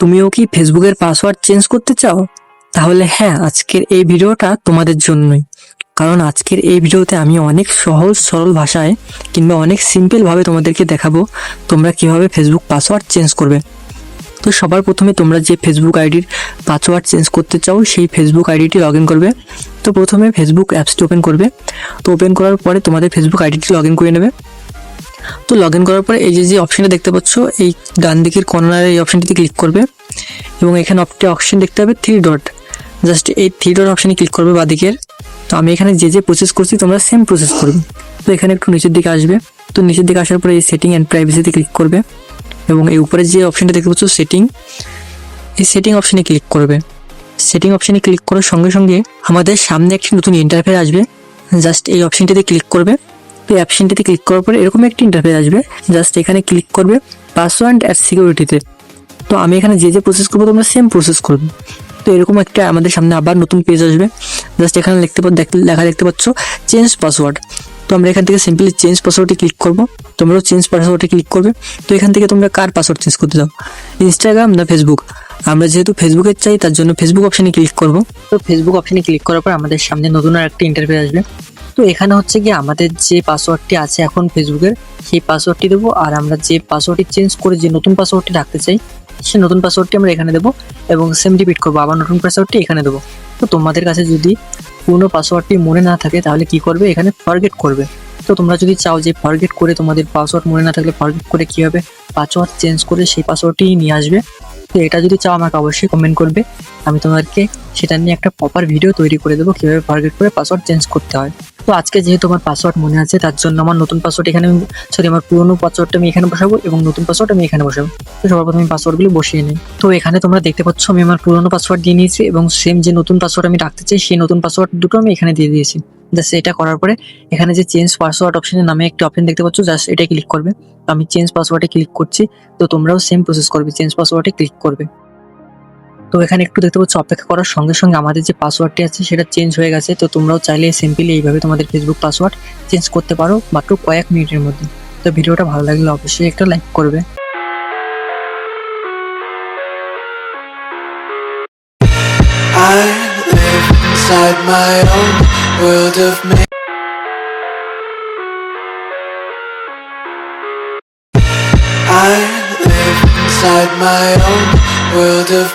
তুমিও কি ফেসবুকের পাসওয়ার্ড চেঞ্জ করতে চাও? তাহলে হ্যাঁ, আজকের এই ভিডিওটা তোমাদের জন্যই। কারণ আজকের এই ভিডিওতে আমি অনেক সহজ সরল ভাষায় কিংবা অনেক সিম্পলভাবে তোমাদেরকে দেখাবো তোমরা কিভাবে ফেসবুক পাসওয়ার্ড চেঞ্জ করবে। তো সবার প্রথমে তোমরা যে ফেসবুক আইডির পাসওয়ার্ড চেঞ্জ করতে চাও সেই ফেসবুক আইডিটি লগ ইন করবে। তো প্রথমে ফেসবুক অ্যাপসটি ওপেন করবে। তো ওপেন করার পরে তোমাদের ফেসবুক আইডিটি লগ ইন করে নেবে। তো লগ ইন করার পরে এই যে অপশনটা দেখতে পাচ্ছ, এই ডান দিকের কর্নারে এই অপশনটিতে ক্লিক করবে এবং এখানে অপশন দেখতে হবে 3 ডট। জাস্ট এই 3 ডট অপশানে ক্লিক করবে বাদিকের। তো আমি এখানে যে প্রসেস করছি তোমরা সেম প্রসেস করবে। তো এখানে একটু নিচের দিকে আসবে। তো নিচের দিকে আসার পরে এই সেটিং অ্যান্ড প্রাইভেসিতে ক্লিক করবে এবং এই উপরে যে অপশনটা দেখতে পাচ্ছ সেটিং, এই সেটিং অপশানে ক্লিক করবে। সেটিং অপশানে ক্লিক করার সঙ্গে সঙ্গে আমাদের সামনে একটি নতুন ইন্টারফেস আসবে। জাস্ট এই অপশনটিতে ক্লিক করবে। তো এই অপশনটিতে ক্লিক করার পরে এরকম একটি ইন্টারফেস আসবে। জাস্ট এখানে ক্লিক করবে পাসওয়ার্ড অ্যান্ড সিকিউরিটিতে। তো আমি এখানে যে প্রসেস করবো তোমরা সেম প্রসেস করবে। তো এরকম একটা আমাদের সামনে আবার নতুন পেজ আসবে। জাস্ট এখানে লেখা দেখতে পাচ্ছ চেঞ্জ পাসওয়ার্ড। তো আমরা এখান থেকে সিম্পলি চেঞ্জ পাসওয়ার্ডে ক্লিক করবো। তোমরাও চেঞ্জ পাসওয়ার্ডে ক্লিক করবে। তো এখান থেকে তোমরা কার পাসওয়ার্ড চেঞ্জ করতে চাও, ইনস্টাগ্রাম না ফেসবুক? আমরা যেহেতু ফেসবুকের চাই তার জন্য ফেসবুক অপশানে ক্লিক করব। তো ফেসবুক অপশানে ক্লিক করার পর আমাদের সামনে নতুন আর একটা ইন্টারফেস আসবে। তো এখানে হচ্ছে কি আমাদের যে পাসওয়ার্ডটি আছে এখন ফেসবুকের সেই পাসওয়ার্ডটি দেবো, আর আমরা যে পাসওয়ার্ডটি চেঞ্জ করে যে নতুন পাসওয়ার্ডটি রাখতে চাই সেই নতুন পাসওয়ার্ডটি আমরা এখানে দেবো এবং সেম রিপিট করবো, আবার নতুন পাসওয়ার্ডটি এখানে দেবো। তো তোমাদের কাছে যদি পুরনো পাসওয়ার্ডটি মনে না থাকে তাহলে কি করবে, এখানে ফরগেট করবে। তো তোমরা যদি চাও যে ফরগেট করে তোমাদের পাসওয়ার্ড মনে না থাকলে ফরগেট করে কীভাবে পাসওয়ার্ড চেঞ্জ করে সেই পাসওয়ার্ডটি নিয়ে আসবে, তো এটা যদি চাও আমাকে অবশ্যই কমেন্ট করবে। আমি তোমাদেরকে সেটা নিয়ে একটা প্রপার ভিডিও তৈরি করে দেবো কীভাবে ফরগেট করে পাসওয়ার্ড চেঞ্জ করতে হয়। তো আজকে যেহেতু আমার পাসওয়ার্ড মনে আছে তার জন্য আমার নতুন পাসওয়ার্ড এখানে আমার পুরোনো পাসওয়ার্ডটা আমি এখানে বসাবো এবং নতুন পাসওয়ার্ড আমি এখানে বসাবো। তো সবার প্রথমে আমি পাসওয়ার্ডগুলো বসিয়ে নিই। তো এখানে তোমরা দেখতে পাচ্ছ আমি আমার পুরোনো পাসওয়ার্ড দিয়ে নিয়েছি এবং সেম যে নতুন পাসওয়ার্ড আমি রাখতে চাই সেই নতুন পাসওয়ার্ড দুটো আমি এখানে দিয়ে দিয়েছি। জাস্ট এটা করার পরে এখানে যে চেঞ্জ পাসওয়ার্ড অপশনের নামে একটা অপশন দেখতে পাচ্ছ, জাস্ট এটা ক্লিক করবে। তো আমি চেঞ্জ পাসওয়ার্ডে ক্লিক করছি। তো তোমরাও সেম প্রসেস করবে, চেঞ্জ পাসওয়ার্ডে ক্লিক করবে। তো এখানে একটু দেখতে পাচ্ছ অপেক্ষা করার সঙ্গে সঙ্গে আমাদের যে পাসওয়ার্ডটি আছে সেটা চেঞ্জ হয়ে গেছে। তো তোমরাও চাইলে সিম্পলি এইভাবে তোমাদের ফেসবুক পাসওয়ার্ড চেঞ্জ করতে পারো মাত্র কয়েক মিনিটের মধ্যে। তো ভিডিওটা ভালো লাগলে অবশ্যই একটা লাইক করবে। I live inside my own world of I live inside my own world of